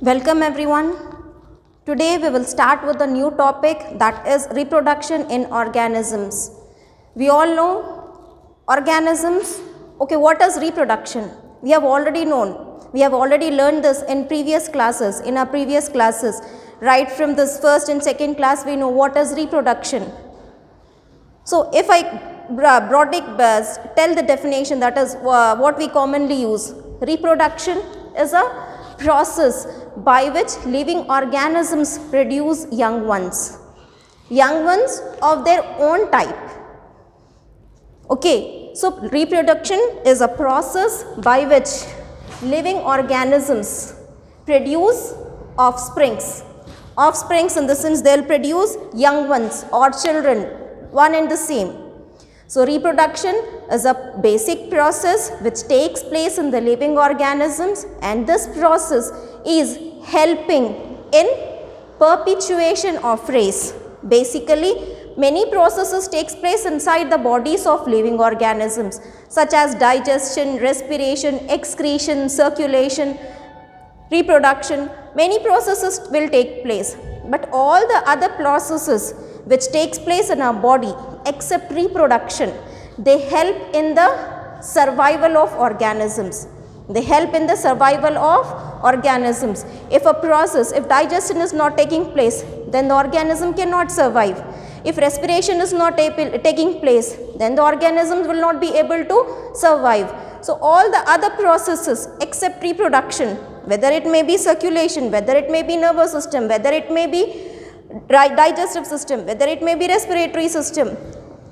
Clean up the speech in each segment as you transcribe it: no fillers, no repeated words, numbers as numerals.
Welcome everyone. Today we will start with a new topic, that is reproduction in organisms. We all know organisms. Okay, what is reproduction? We have already known. We have already learned this in previous classes, in our previous classes. Right from this first and second class we know what is reproduction. So if I broadly tell the definition, that is what we commonly use. Reproduction is a process by which living organisms produce young ones of their own type. Okay, so reproduction is a process by which living organisms produce offsprings. Offsprings in the sense they will produce young ones or children, one and the same. So reproduction is a basic process which takes place in the living organisms, and this process is helping in perpetuation of race. Basically, many processes takes place inside the bodies of living organisms, such as digestion, respiration, excretion, circulation, reproduction. Many processes will take place, but all the other processes which takes place in our body except reproduction, they help in the survival of organisms. They help in the survival of organisms. If digestion is not taking place, then the organism cannot survive. If respiration is not taking place, then the organism will not be able to survive. So all the other processes except reproduction, whether it may be circulation, whether it may be nervous system, whether it may be digestive system, whether it may be respiratory system,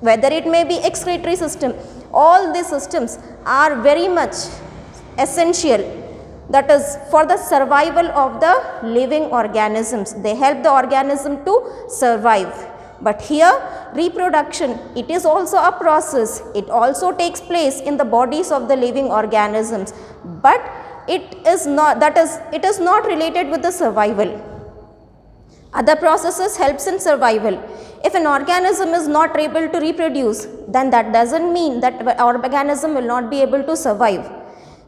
whether it may be excretory system, all these systems are very much essential, that is for the survival of the living organisms. They help the organism to survive. But here reproduction, it is also a process. It also takes place in the bodies of the living organisms, but it is not related with the survival. Other processes helps in survival. If an organism is not able to reproduce, then that doesn't mean that the organism will not be able to survive.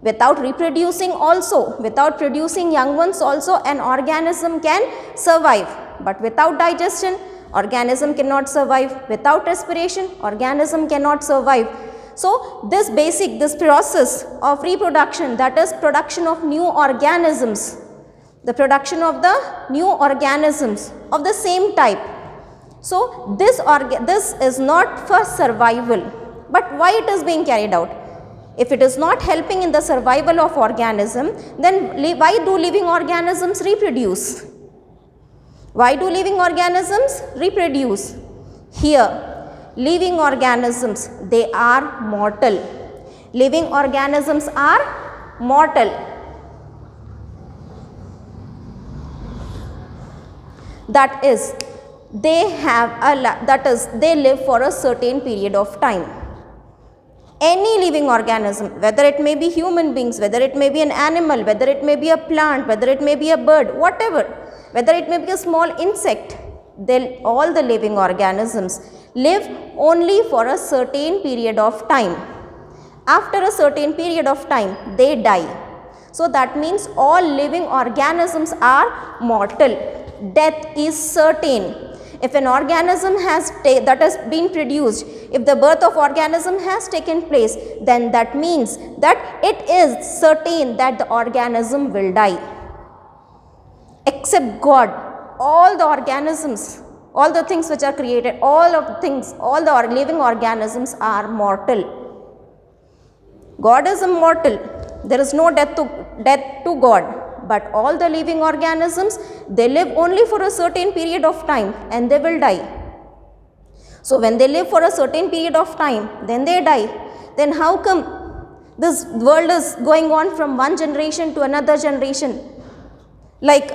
Without reproducing also, without producing young ones also, an organism can survive. But without digestion, organism cannot survive. Without respiration, organism cannot survive. So this process of reproduction, that is production of new organisms, the production of the new organisms of the same type. So this is not for survival, but why it is being carried out? If it is not helping in the survival of organism, then why do living organisms reproduce? Why do living organisms reproduce? Here, living organisms, they are mortal. Living organisms are mortal. That is, they live for a certain period of time. Any living organism, whether it may be human beings, whether it may be an animal, whether it may be a plant, whether it may be a bird, whatever, whether it may be a small insect, all the living organisms live only for a certain period of time. After a certain period of time, they die. So that means all living organisms are mortal. Death is certain. If an organism that has been produced, if the birth of organism has taken place, then that means that it is certain that the organism will die. Except God, all the organisms, all the things which are created, all the living organisms are mortal. God is immortal. There is no death to God. But all the living organisms, they live only for a certain period of time and they will die. So when they live for a certain period of time, then they die. Then how come this world is going on from one generation to another generation? Like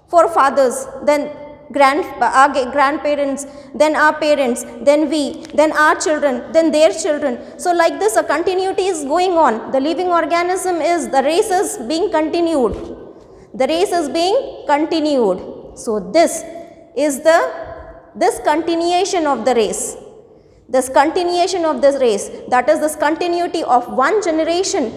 forefathers, then our grandparents, then our parents, then we, then our children, then their children. So like this, a continuity is going on. The living organism the race is being continued. The race is being continued. So this is this continuation of the race. This continuation of this race, that is this continuity of one generation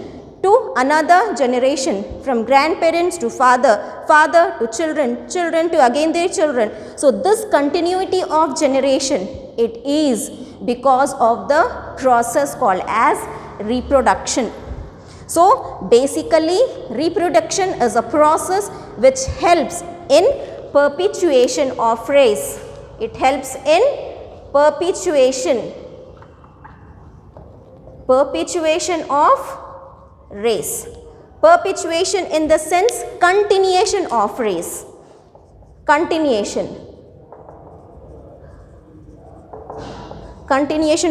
to another generation, from grandparents to father, father to children, children to again their children. So this continuity of generation, it is because of the process called as reproduction. So basically reproduction is a process which helps in perpetuation of race. It helps in perpetuation of race. Perpetuation in the sense continuation of race. Continuation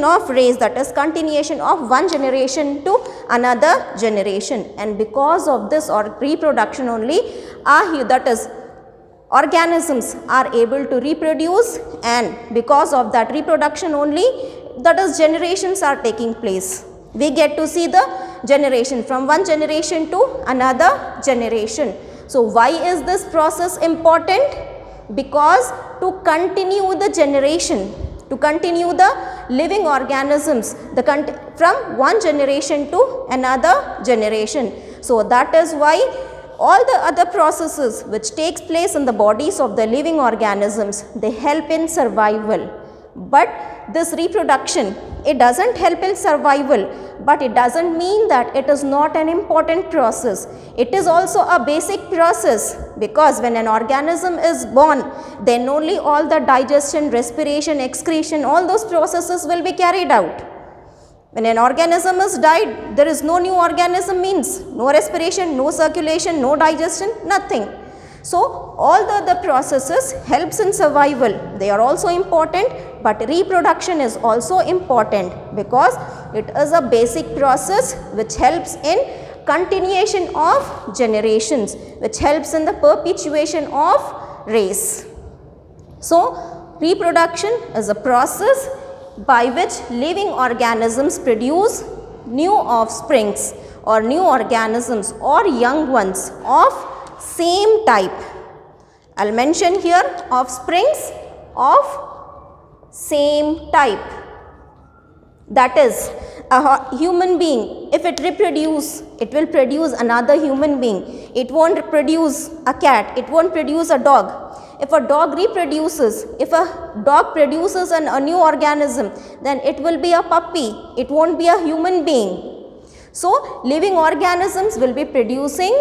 of race, that is continuation of one generation to another generation. And because of this or reproduction only, that is organisms are able to reproduce, and because of that reproduction only, that is generations are taking place. We get to see the generation from one generation to another generation. So why is this process important? Because to continue the generation, to continue the living organisms from one generation to another generation. So that is why all the other processes which takes place in the bodies of the living organisms, they help in survival. But this reproduction, it doesn't help in survival, but it doesn't mean that it is not an important process. It is also a basic process, because when an organism is born, then only all the digestion, respiration, excretion, all those processes will be carried out. When an organism is died, there is no new organism, means no respiration, no circulation, no digestion, nothing. So all the other processes helps in survival. They are also important, but reproduction is also important because it is a basic process which helps in continuation of generations, which helps in the perpetuation of race. So reproduction is a process by which living organisms produce new offsprings or new organisms or young ones of same type. I will mention here offsprings of same type. That is, a human being, if it reproduces, it will produce another human being. It won't produce a cat, it won't produce a dog. If a dog reproduces, if a dog produces a new organism, then it will be a puppy, it won't be a human being. So living organisms will be producing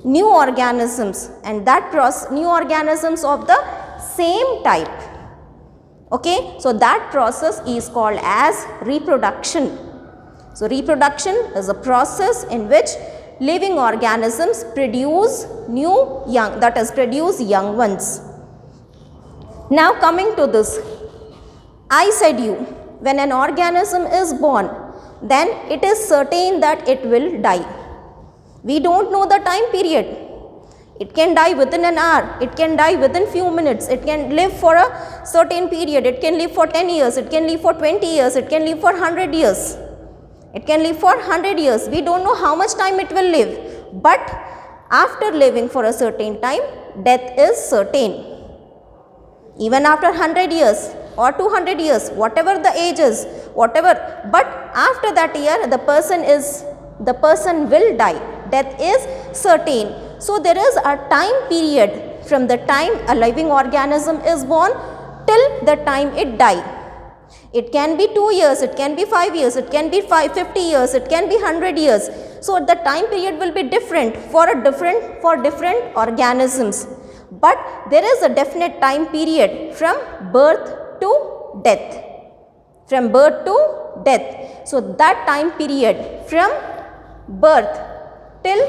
new organisms, and that new organisms of the same type. Okay, so that process is called as reproduction. So reproduction is a process in which living organisms produce new young, that is produce young ones. Now coming to this, I said you, when an organism is born, then it is certain that it will die. We don't know the time period. It can die within an hour, it can die within few minutes, it can live for a certain period, it can live for 10 years, it can live for 20 years, it can live for 100 years. It can live for 100 years. We don't know how much time it will live. But after living for a certain time, death is certain. Even after 100 years or 200 years, whatever the age is, whatever, but after that year, the person will die. Death is certain. So there is a time period from the time a living organism is born till the time it dies. It can be 2 years, it can be 5 years, it can be 50 years, it can be 100 years. So the time period will be different for different organisms. But there is a definite time period from birth to death. From birth to death. So that time period from birth till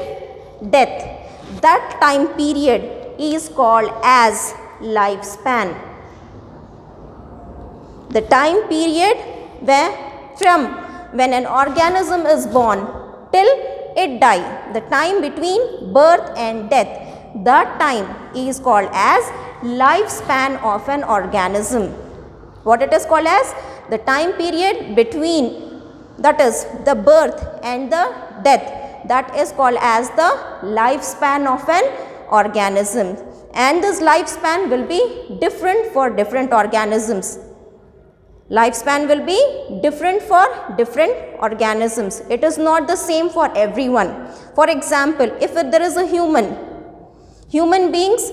death, that time period is called as lifespan. The time period from when an organism is born till it dies, the time between birth and death, that time is called as lifespan of an organism. What it is called as? The time period between, that is the birth and the death, that is called as the lifespan of an organism. And this lifespan will be different for different organisms. Lifespan will be different for different organisms. It is not the same for everyone. For example, if there is a human beings,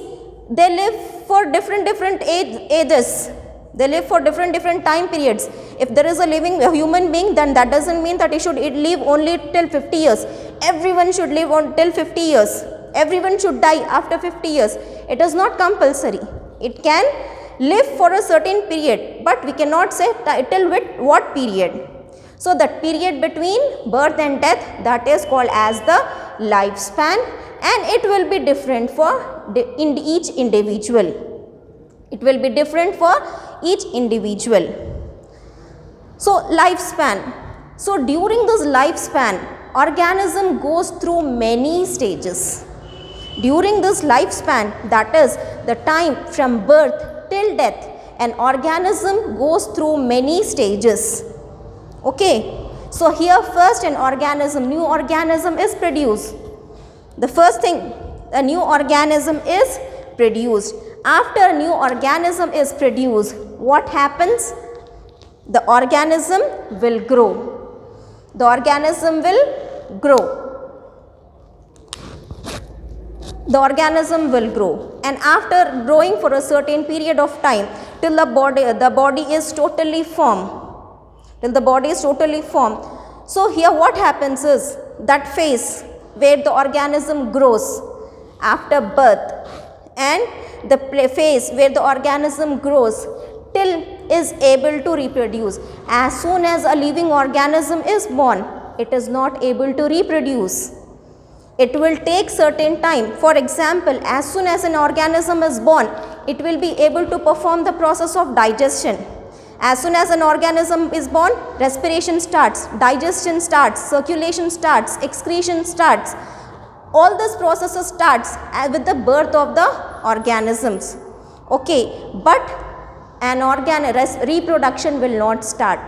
they live for different ages. They live for different time periods. If there is a human being, then that doesn't mean that he should live only till 50 years. Everyone should live till 50 years. Everyone should die after 50 years. It is not compulsory. It can live for a certain period, but we cannot say till with what period. So that period between birth and death, that is called as the lifespan, and it will be different for each individual. It will be different for each individual. So lifespan. So during this lifespan, organism goes through many stages. During this lifespan, that is the time from birth till death, an organism goes through many stages. Okay. So here first new organism is produced. The first thing, a new organism is produced. After a new organism is produced, what happens? The organism will grow. The organism will grow. The organism will grow, and after growing for a certain period of time, till the body is totally formed. Till the body is totally formed. So here what happens is that phase where the organism grows after birth, and the phase where the organism grows till is able to reproduce. As soon as a living organism is born, it is not able to reproduce. It will take certain time. For example, as soon as an organism is born, it will be able to perform the process of digestion. As soon as an organism is born, respiration starts, digestion starts, circulation starts, excretion starts. All this processes starts with the birth of the organisms. Okay, but an reproduction will not start.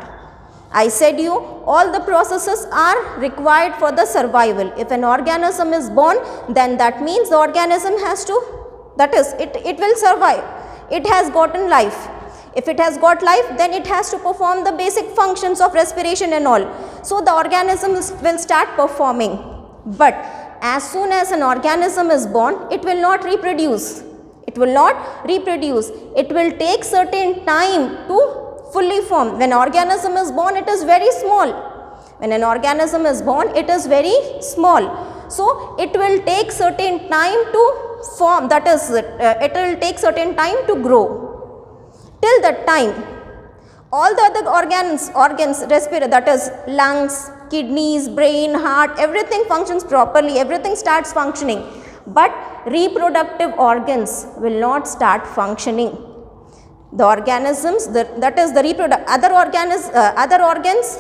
I said you, all the processes are required for the survival. If an organism is born, then that means the organism has to, that is, it will survive. It has gotten life. If it has got life, then it has to perform the basic functions of respiration and all. So the organism will start performing. But as soon as an organism is born, it will not reproduce. It will not reproduce. It will take certain time to fully form. When organism is born, it is very small. When an organism is born, it is very small. So it will take certain time to form, that is, it will take certain time to grow. Till that time, all the other organs, that is lungs, kidneys, brain, heart, everything functions properly, everything starts functioning. But reproductive organs will not start functioning. The organisms, that is the other organs,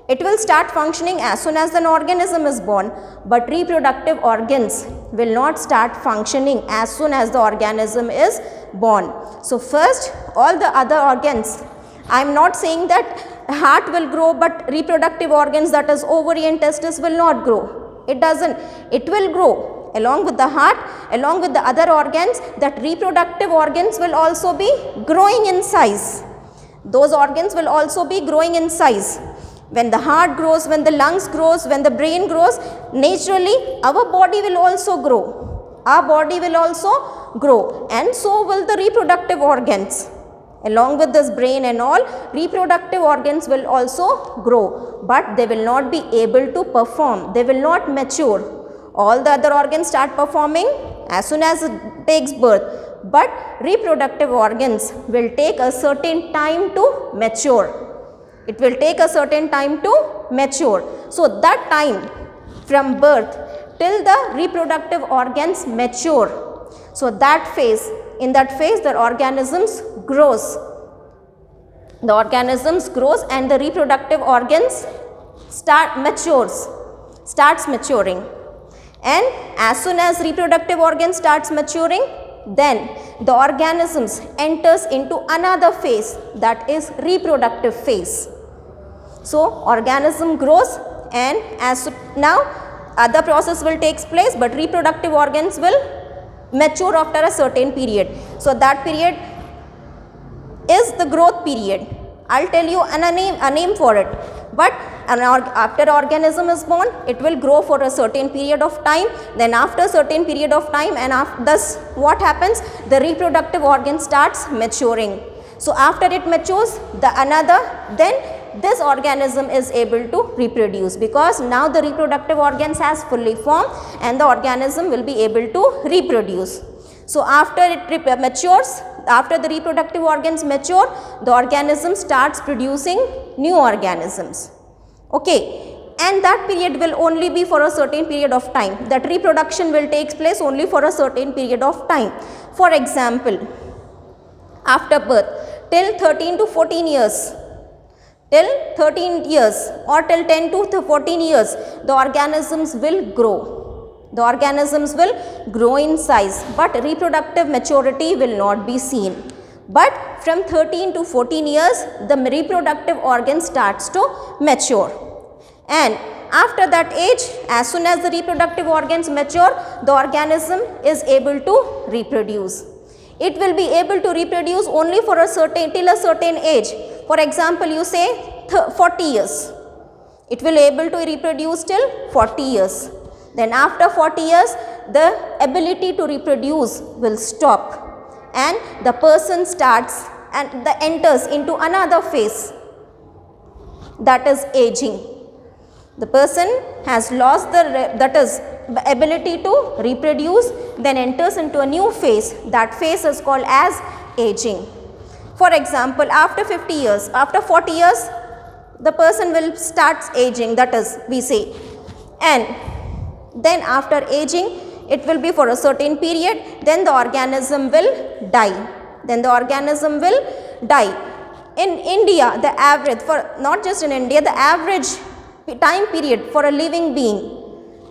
it will start functioning as soon as an organism is born, but reproductive organs will not start functioning as soon as the organism is born. So first, all the other organs, I am not saying that heart will grow, but reproductive organs, that is ovary and testis, will not grow. It doesn't. It will grow. Along with the heart, along with the other organs, that reproductive organs will also be growing in size. Those organs will also be growing in size. When the heart grows, when the lungs grows, when the brain grows, naturally our body will also grow. Our body will also grow, and so will the reproductive organs. Along with this brain and all, reproductive organs will also grow, but they will not be able to perform. They will not mature. All the other organs start performing as soon as it takes birth, but reproductive organs will take a certain time to mature. It will take a certain time to mature. So that time from birth till the reproductive organs mature. So that phase, in that phase the organisms grows. The organisms grows and the reproductive organs starts maturing. And as soon as reproductive organ starts maturing, then the organisms enters into another phase, that is reproductive phase. So organism grows, and as now other process will take place, but reproductive organs will mature after a certain period. So that period is the growth period. I'll tell you a name for it. But after organism is born, it will grow for a certain period of time. Then after certain period of time, and thus what happens? The reproductive organ starts maturing. So after it matures, then this organism is able to reproduce, because now the reproductive organs has fully formed and the organism will be able to reproduce. So after it matures, after the reproductive organs mature, the organism starts producing new organisms. Okay, and that period will only be for a certain period of time. That reproduction will take place only for a certain period of time. For example, after birth, till 13 to 14 years, till 13 years or till 10 to 14 years, the organisms will grow. The organisms will grow in size, but reproductive maturity will not be seen. But from 13 to 14 years, the reproductive organ starts to mature. And after that age, as soon as the reproductive organs mature, the organism is able to reproduce. It will be able to reproduce only for till a certain age. For example, you say 40 years. It will able to reproduce till 40 years. Then after 40 years, the ability to reproduce will stop, and the person starts and enters into another phase, that is aging. The person has lost the ability to reproduce, then enters into a new phase. That phase is called as aging. For example, after 50 years, after 40 years, the person will start aging, that is we say. And then after aging, it will be for a certain period, then the organism will die. Then the organism will die. In India, the average, for not just in India, the average time period for a living being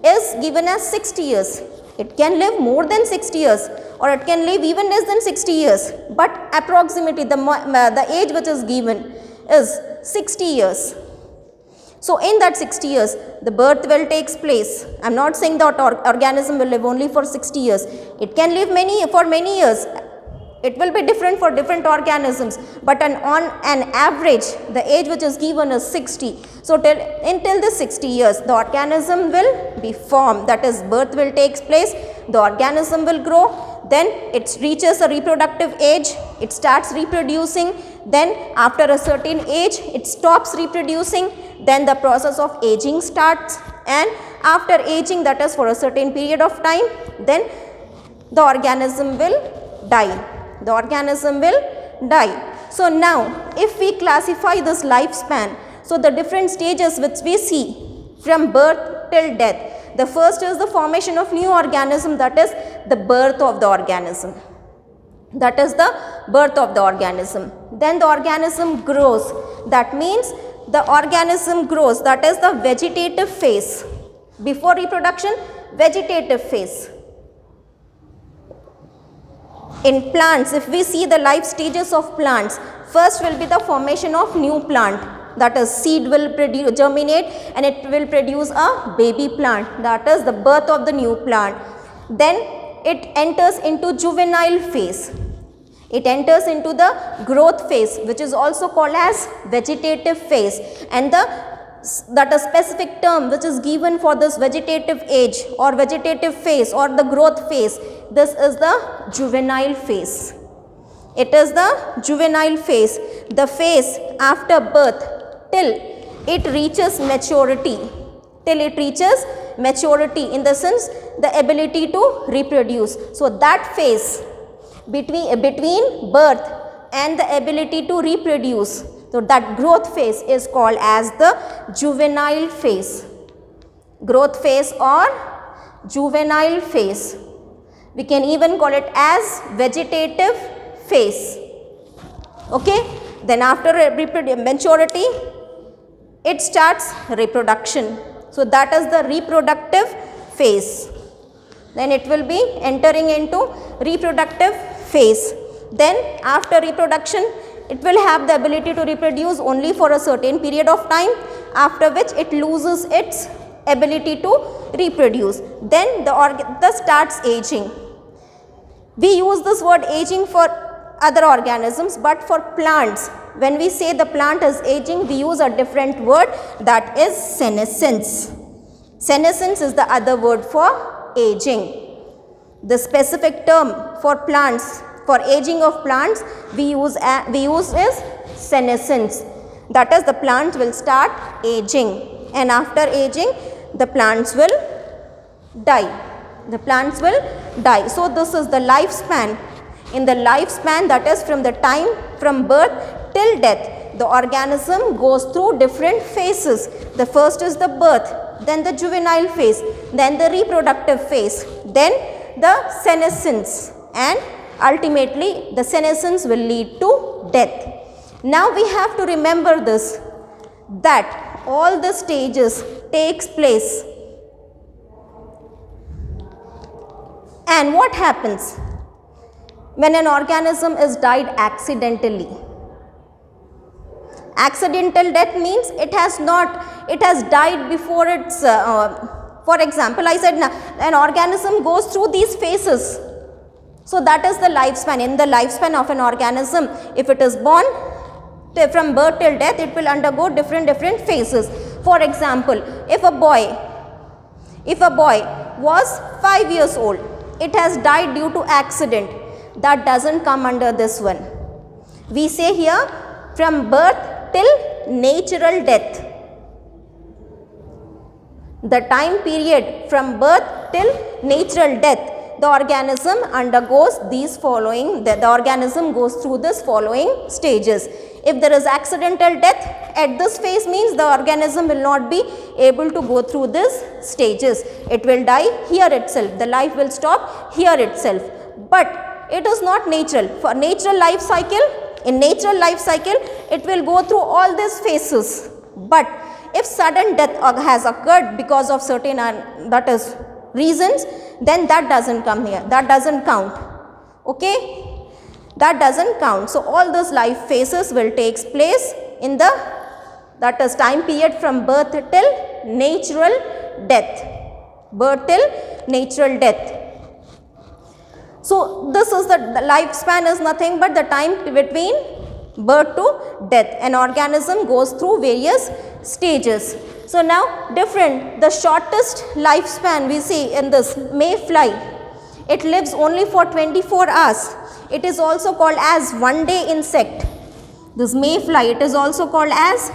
is given as 60 years. It can live more than 60 years or it can live even less than 60 years, but approximately the age which is given is 60 years. So in that 60 years, the birth will take place. I am not saying that organism will live only for 60 years. It can live for many years. It will be different for different organisms, but on an average, the age which is given is 60. So until the 60 years, the organism will be formed. That is, birth will take place. The organism will grow. Then it reaches a reproductive age. It starts reproducing. Then after a certain age, it stops reproducing. Then the process of aging starts, and after aging, that is for a certain period of time, then the organism will die. The organism will die. So now, if we classify this lifespan, so the different stages which we see from birth till death, the first is the formation of new organism, that is the birth of the organism. That is the birth of the organism. Then the organism grows. That means the organism grows, that is the vegetative phase. Before reproduction, vegetative phase. In plants, if we see the life stages of plants, first will be the formation of new plant. That is, seed will germinate and it will produce a baby plant. That is the birth of the new plant. Then it enters into juvenile phase. It enters into the growth phase, which is also called as vegetative phase, and that a specific term which is given for this vegetative age or vegetative phase or the growth phase, this is the juvenile phase. It is the juvenile phase, the phase after birth till it reaches maturity. Till it reaches maturity, in the sense the ability to reproduce. So that phase between birth and the ability to reproduce, so that growth phase is called as the juvenile phase. Growth phase or juvenile phase. We can even call it as vegetative phase. Okay. Then after maturity, it starts reproduction. So that is the reproductive phase. Then it will be entering into reproductive phase. Then after reproduction, it will have the ability to reproduce only for a certain period of time, after which it loses its ability to reproduce. Then the starts aging. We use this word aging for other organisms, but for plants, when we say the plant is aging, we use a different word, that is senescence. Senescence is the other word for aging. The specific term for plants, for aging of plants, we use is senescence. That is, the plants will start aging, and after aging the plants will die. The plants will die. So this is the lifespan. In the lifespan, that is from the time from birth till death, the organism goes through different phases. The first is the birth, then the juvenile phase, then the reproductive phase, then the senescence, and ultimately the senescence will lead to death. Now we have to remember this, that all the stages takes place. And what happens when an organism is died accidentally? Accidental death means it has died before its, for example, I said an organism goes through these phases. So that is the lifespan. In the lifespan of an organism, if it is born, from birth till death, it will undergo different phases. For example, if a boy was 5 years old, it has died due to accident, that doesn't come under this one. We say here from birth till natural death. The time period from birth till natural death, the organism undergoes these following, the organism goes through this following stages. If there is accidental death at this phase, means the organism will not be able to go through these stages. It will die here itself. The life will stop here itself. But it is not natural. For natural life cycle, in natural life cycle, it will go through all these phases. But if sudden death has occurred because of certain reasons, then that doesn't come here. That doesn't count. Okay? That doesn't count. So all those life phases will take place in the, that is, time period from birth till natural death. Birth till natural death. So this is the lifespan is nothing but the time between birth to death. An organism goes through various stages. So now the shortest lifespan we see in this mayfly, it lives only for 24 hours. It is also called as one day insect. This mayfly, it is also called as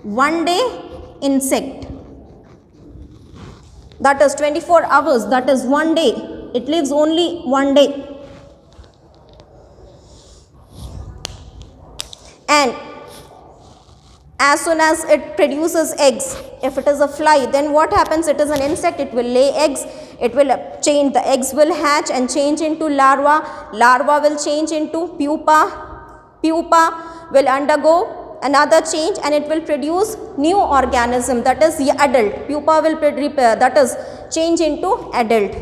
one day insect. That is 24 hours, that is one day. It lives only one day. And as soon as it produces eggs, if it is a fly, then what happens? It is an insect, it will lay eggs, it will change, the eggs will hatch and change into larva, larva will change into pupa, pupa will undergo another change and it will produce new organism, that is the adult. Pupa will that is change into adult.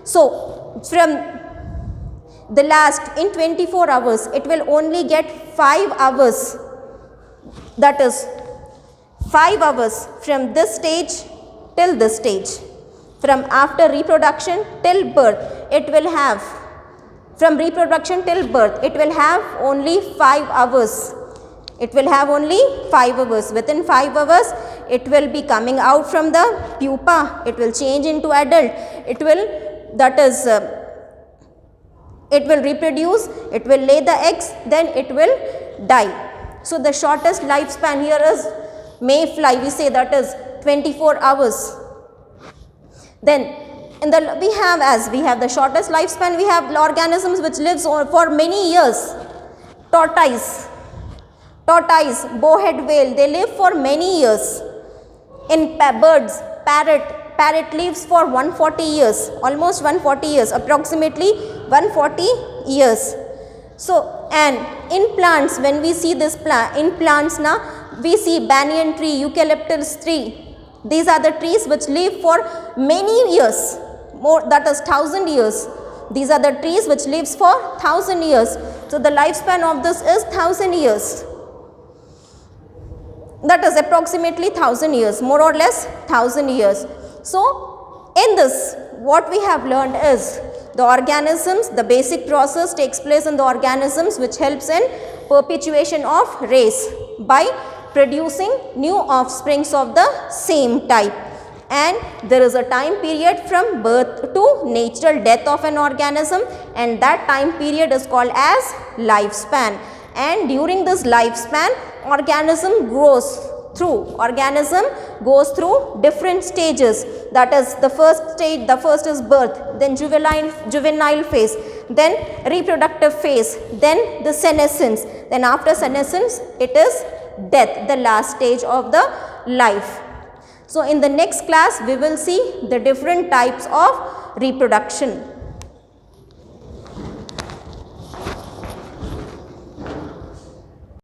So from the last, in 24 hours, it will only get 5 hours. That is 5 hours from this stage till this stage. From after reproduction till birth, it will have, from reproduction till birth, it will have only 5 hours. It will have only 5 hours. Within 5 hours, it will be coming out from the pupa. It will change into adult. It will, that is, it will reproduce, it will lay the eggs, then it will die. So the shortest lifespan here is mayfly, we say that is 24 hours. Then we have the shortest lifespan, we have organisms which lives for many years. Tortoise, bowhead whale, they live for many years. In birds, parrot lives for 140 years, almost 140 years, approximately 140 years. So, and in plants, when we see this plant, in plants now, we see banyan tree, eucalyptus tree. These are the trees which live for many years, more, that is 1000 years. These are the trees which lives for 1000 years. So the lifespan of this is 1000 years. That is approximately 1000 years, more or less 1000 years. So in this, what we have learned is the organisms, the basic process takes place in the organisms which helps in perpetuation of race by producing new offsprings of the same type. And there is a time period from birth to natural death of an organism, and that time period is called as lifespan. And during this lifespan, organism goes through different stages. That is, the first is birth, then juvenile phase, then reproductive phase, then the senescence, then after senescence it is death, the last stage of the life. So in the next class we will see the different types of reproduction.